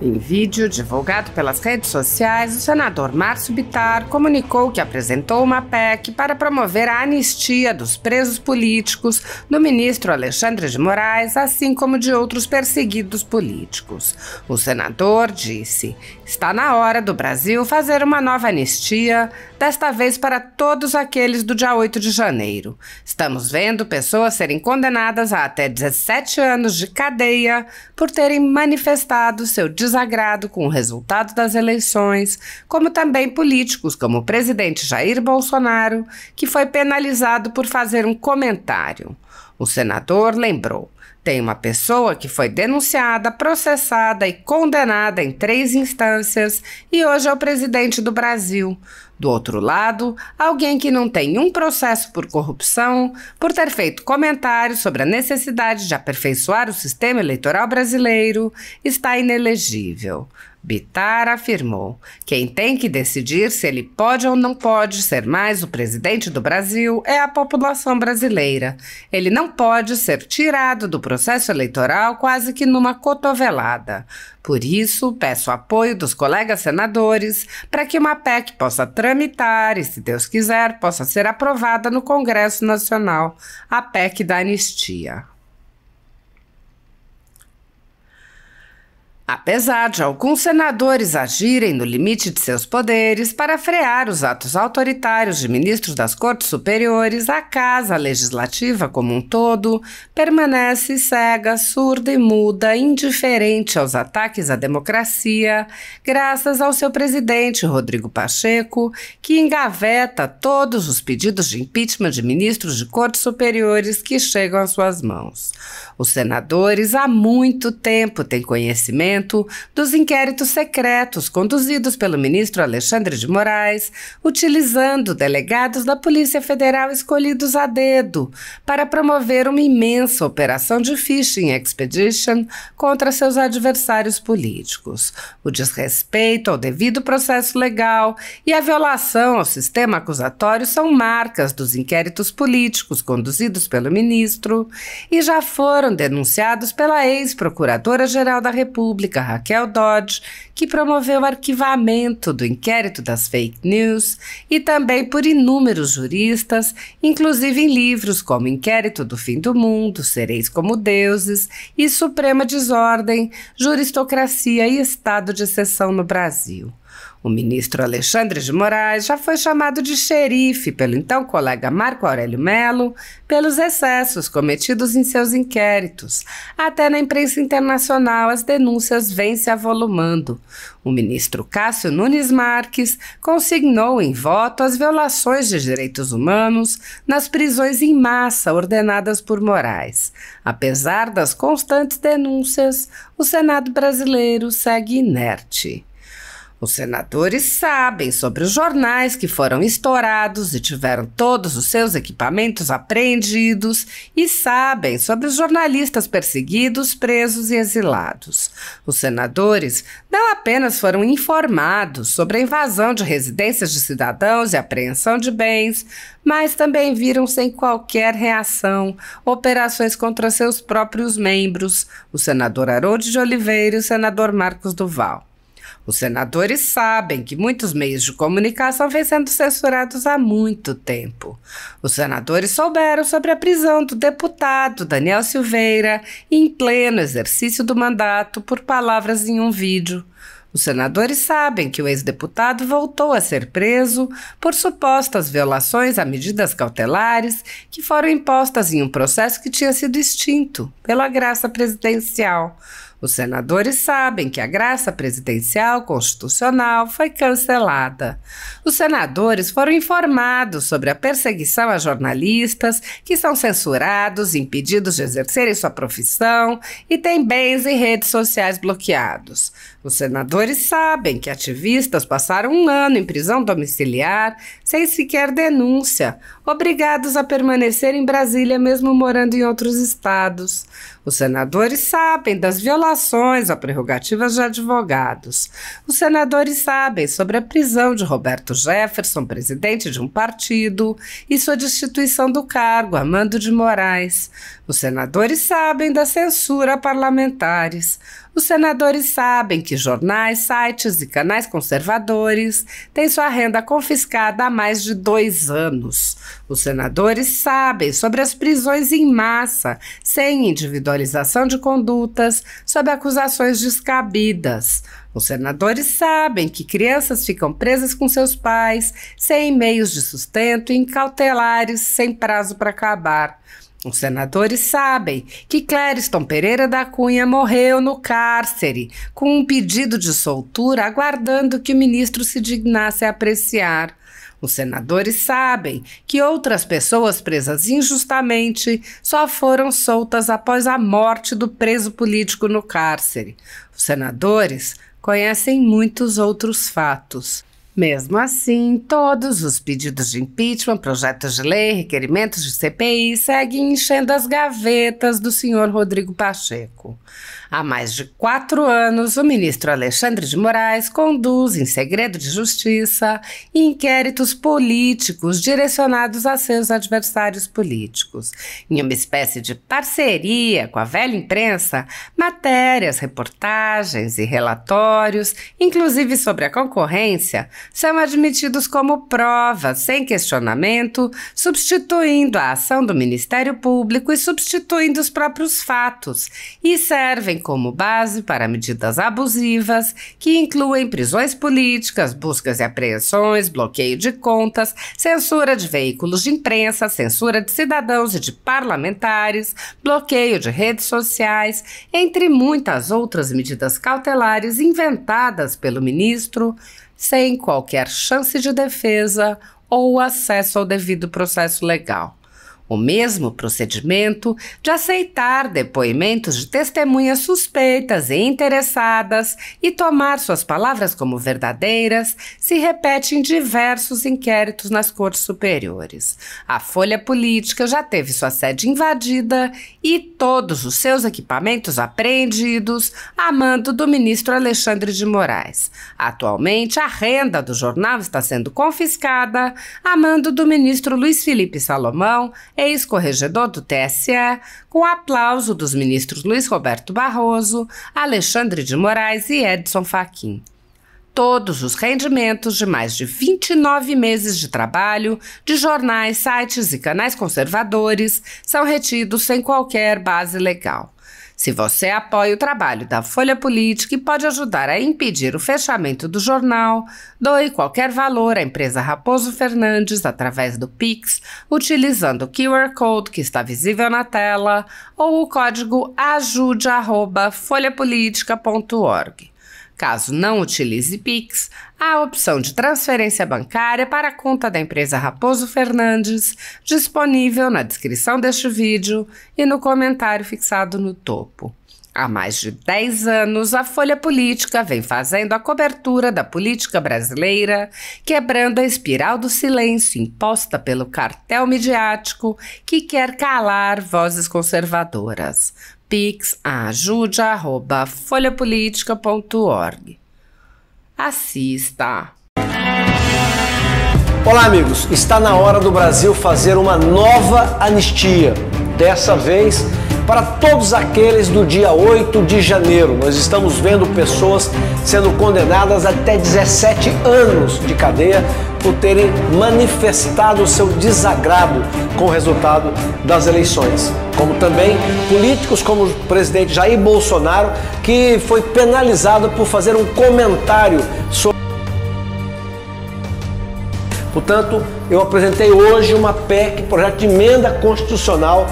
Em vídeo divulgado pelas redes sociais, o senador Márcio Bittar comunicou que apresentou uma PEC para promover a anistia dos presos políticos do ministro Alexandre de Moraes, assim como de outros perseguidos políticos. O senador disse: "Está na hora do Brasil fazer uma nova anistia, desta vez para todos aqueles do dia 8 de janeiro. Estamos vendo pessoas serem condenadas a até 17 anos de cadeia por terem manifestado seu desagrado com o resultado das eleições, como também políticos como o presidente Jair Bolsonaro, que foi penalizado por fazer um comentário." O senador lembrou: "Tem uma pessoa que foi denunciada, processada e condenada em 3 instâncias e hoje é o presidente do Brasil. Do outro lado, alguém que não tem um processo por corrupção, por ter feito comentários sobre a necessidade de aperfeiçoar o sistema eleitoral brasileiro, está inelegível." Bittar afirmou: "Quem tem que decidir se ele pode ou não pode ser mais o presidente do Brasil é a população brasileira. Ele não pode ser tirado do processo eleitoral quase que numa cotovelada. Por isso, peço apoio dos colegas senadores para que uma PEC possa tramitar e, se Deus quiser, possa ser aprovada no Congresso Nacional, a PEC da anistia." Apesar de alguns senadores agirem no limite de seus poderes para frear os atos autoritários de ministros das Cortes Superiores, a Casa Legislativa como um todo permanece cega, surda e muda, indiferente aos ataques à democracia, graças ao seu presidente, Rodrigo Pacheco, que engaveta todos os pedidos de impeachment de ministros de Cortes Superiores que chegam às suas mãos. Os senadores há muito tempo têm conhecimento dos inquéritos secretos conduzidos pelo ministro Alexandre de Moraes, utilizando delegados da Polícia Federal escolhidos a dedo para promover uma imensa operação de phishing expedition contra seus adversários políticos. O desrespeito ao devido processo legal e a violação ao sistema acusatório são marcas dos inquéritos políticos conduzidos pelo ministro e já foram denunciados pela ex-procuradora-geral da República, Raquel Dodge, que promoveu o arquivamento do inquérito das fake news, e também por inúmeros juristas, inclusive em livros como Inquérito do Fim do Mundo, Sereis como Deuses e Suprema Desordem, Juristocracia e Estado de Exceção no Brasil. O ministro Alexandre de Moraes já foi chamado de xerife pelo então colega Marco Aurélio Mello pelos excessos cometidos em seus inquéritos. Até na imprensa internacional as denúncias vêm se avolumando. O ministro Cássio Nunes Marques consignou em voto as violações de direitos humanos nas prisões em massa ordenadas por Moraes. Apesar das constantes denúncias, o Senado brasileiro segue inerte. Os senadores sabem sobre os jornais que foram estourados e tiveram todos os seus equipamentos apreendidos e sabem sobre os jornalistas perseguidos, presos e exilados. Os senadores não apenas foram informados sobre a invasão de residências de cidadãos e apreensão de bens, mas também viram sem qualquer reação operações contra seus próprios membros, o senador Harold de Oliveira e o senador Marcos Duval. Os senadores sabem que muitos meios de comunicação vêm sendo censurados há muito tempo. Os senadores souberam sobre a prisão do deputado Daniel Silveira em pleno exercício do mandato por palavras em um vídeo. Os senadores sabem que o ex-deputado voltou a ser preso por supostas violações a medidas cautelares que foram impostas em um processo que tinha sido extinto pela graça presidencial. Os senadores sabem que a graça presidencial constitucional foi cancelada. Os senadores foram informados sobre a perseguição a jornalistas que são censurados, impedidos de exercerem sua profissão e têm bens e redes sociais bloqueados. Os senadores sabem que ativistas passaram 1 ano em prisão domiciliar sem sequer denúncia, obrigados a permanecer em Brasília mesmo morando em outros estados. Os senadores sabem das violações a prerrogativas de advogados. Os senadores sabem sobre a prisão de Roberto Jefferson, presidente de um partido, e sua destituição do cargo a mando de Moraes. Os senadores sabem da censura a parlamentares. Os senadores sabem que jornais, sites e canais conservadores têm sua renda confiscada há mais de 2 anos. Os senadores sabem sobre as prisões em massa, sem individualização de condutas, sob acusações descabidas. Os senadores sabem que crianças ficam presas com seus pais, sem meios de sustento e em cautelares sem prazo para acabar. Os senadores sabem que Clériston Pereira da Cunha morreu no cárcere, com um pedido de soltura aguardando que o ministro se dignasse a apreciar. Os senadores sabem que outras pessoas presas injustamente só foram soltas após a morte do preso político no cárcere. Os senadores conhecem muitos outros fatos. Mesmo assim, todos os pedidos de impeachment, projetos de lei, requerimentos de CPI seguem enchendo as gavetas do senhor Rodrigo Pacheco. Há mais de 4 anos, o ministro Alexandre de Moraes conduz, em segredo de justiça, inquéritos políticos direcionados a seus adversários políticos. Em uma espécie de parceria com a velha imprensa, matérias, reportagens e relatórios, inclusive sobre a concorrência, são admitidos como prova, sem questionamento, substituindo a ação do Ministério Público e substituindo os próprios fatos, e servem como base para medidas abusivas que incluem prisões políticas, buscas e apreensões, bloqueio de contas, censura de veículos de imprensa, censura de cidadãos e de parlamentares, bloqueio de redes sociais, entre muitas outras medidas cautelares inventadas pelo ministro, sem qualquer chance de defesa ou acesso ao devido processo legal. O mesmo procedimento de aceitar depoimentos de testemunhas suspeitas e interessadas e tomar suas palavras como verdadeiras se repete em diversos inquéritos nas cortes superiores. A Folha Política já teve sua sede invadida e todos os seus equipamentos apreendidos a mando do ministro Alexandre de Moraes. Atualmente, a renda do jornal está sendo confiscada a mando do ministro Luiz Felipe Salomão, ex-corregedor do TSE, com aplauso dos ministros Luiz Roberto Barroso, Alexandre de Moraes e Edson Fachin. Todos os rendimentos de mais de 29 meses de trabalho de jornais, sites e canais conservadores são retidos sem qualquer base legal. Se você apoia o trabalho da Folha Política e pode ajudar a impedir o fechamento do jornal, doe qualquer valor à empresa Raposo Fernandes através do Pix, utilizando o QR Code que está visível na tela ou o código ajude@folhapolitica.org. Caso não utilize Pix, há a opção de transferência bancária para a conta da empresa Raposo Fernandes, disponível na descrição deste vídeo e no comentário fixado no topo. Há mais de 10 anos, a Folha Política vem fazendo a cobertura da política brasileira, quebrando a espiral do silêncio imposta pelo cartel midiático que quer calar vozes conservadoras. Pix ajude@folhapolitica.org. Assista! Olá, amigos! Está na hora do Brasil fazer uma nova anistia. Dessa vez, para todos aqueles do dia 8 de janeiro. Nós estamos vendo pessoas sendo condenadas até 17 anos de cadeia por terem manifestado o seu desagrado com o resultado das eleições. Como também políticos como o presidente Jair Bolsonaro, que foi penalizado por fazer um comentário sobre... Portanto, eu apresentei hoje uma PEC, projeto de emenda constitucional,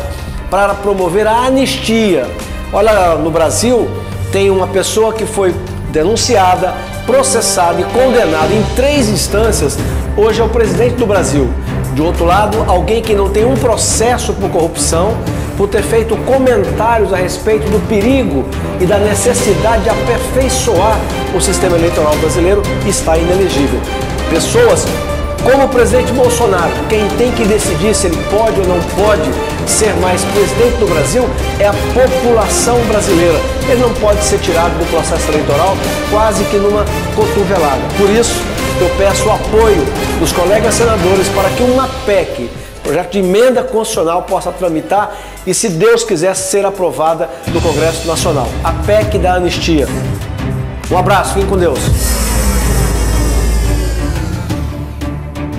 para promover a anistia. Olha, no Brasil tem uma pessoa que foi denunciada, processada e condenada em 3 instâncias, hoje é o presidente do Brasil. De outro lado, alguém que não tem um processo por corrupção, por ter feito comentários a respeito do perigo e da necessidade de aperfeiçoar o sistema eleitoral brasileiro, está inelegível. Pessoas como o presidente Bolsonaro, quem tem que decidir se ele pode ou não pode ser mais presidente do Brasil é a população brasileira. Ele não pode ser tirado do processo eleitoral quase que numa cotovelada. Por isso, eu peço o apoio dos colegas senadores para que uma PEC projeto de emenda constitucional possa tramitar e, se Deus quiser, ser aprovada no Congresso Nacional. A PEC da anistia. Um abraço, fiquem com Deus.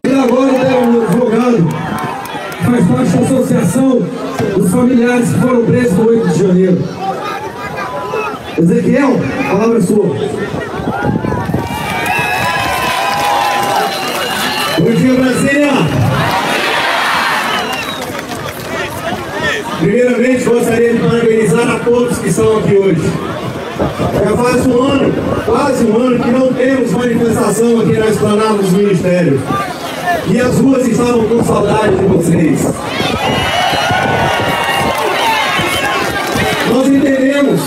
E agora tem um advogado, faz parte da associação dos familiares que foram presos no 8 de janeiro. Ezequiel, a palavra é sua. Bom dia, Brasília! Primeiramente, gostaria de parabenizar a todos que estão aqui hoje. Já faz um ano, quase um ano, que não temos manifestação aqui na esplanada dos ministérios. E as ruas estavam com saudade de vocês. Nós entendemos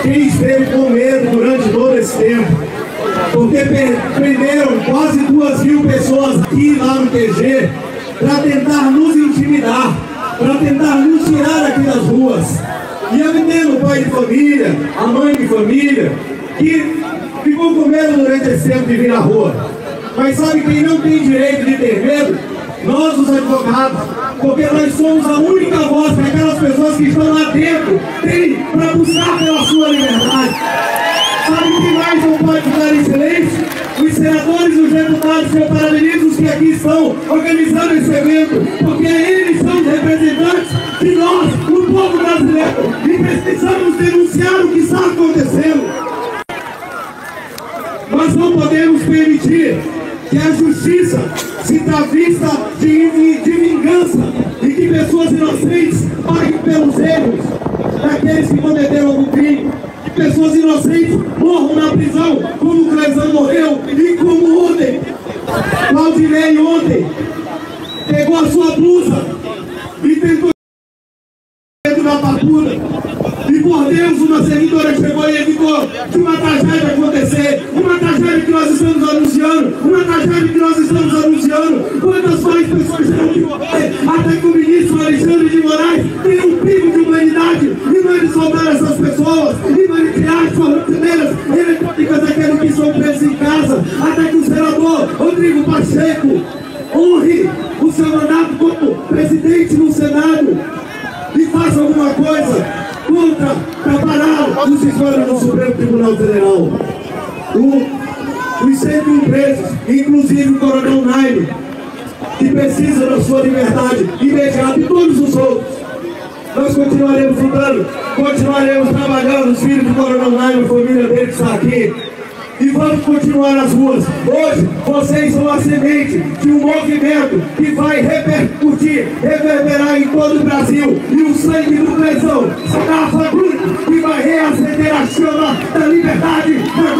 quem esteve com medo durante todo esse tempo, porque prenderam quase 2.000 pessoas aqui lá no TG para tentar nos intimidar, para tentar nos tirar aqui das ruas. E eu entendo o pai de família, a mãe de família, que ficou com medo durante esse tempo de vir na rua. Mas sabe quem não tem direito de ter medo? Nós, os advogados, porque nós somos a única voz que aquelas pessoas que estão lá dentro têm para buscar pela sua liberdade. Sabe quem mais não pode ficar em silêncio? Os senadores e os deputados que eu parabenizo os que aqui estão organizando esse evento, porque eles são os representantes de nós, o povo brasileiro, e precisamos denunciar o que está acontecendo. Nós não podemos permitir que a justiça se travista de vingança e que pessoas inocentes paguem pelos erros daqueles que cometeram algum crime. Que pessoas inocentes morram na prisão, como o Clezão morreu e como ontem, Claudinei ontem pegou a sua blusa e tentou dentro da papuda. E por Deus, uma servidora chegou e evitou de uma tragédia acontecer. Uma tragédia que nós estamos anunciando. Uma tragédia que nós estamos anunciando. Quantas mais pessoas terão de morrer até que o ministro Alexandre de Moraes tenha um pingo de humanidade e mande soltar essas pessoas e mande criar as corrupteiras eletrônicas daqueles que são presos em casa, até que o senador Rodrigo Pacheco honre o seu mandato como presidente no Senado e faça alguma coisa para parar os escolhas no Supremo Tribunal Federal. Os 101 presos, inclusive o coronel Naime, que precisa da sua liberdade imediata, e todos os outros. Nós continuaremos lutando, continuaremos trabalhando, os filhos do coronel Naime, a família dele que está aqui. E vamos continuar nas ruas. Hoje, vocês são a semente de um movimento que vai repercutir, reverberar em todo o Brasil. E o sangue do Clezão será a fagulha que vai reacender a chama da liberdade, da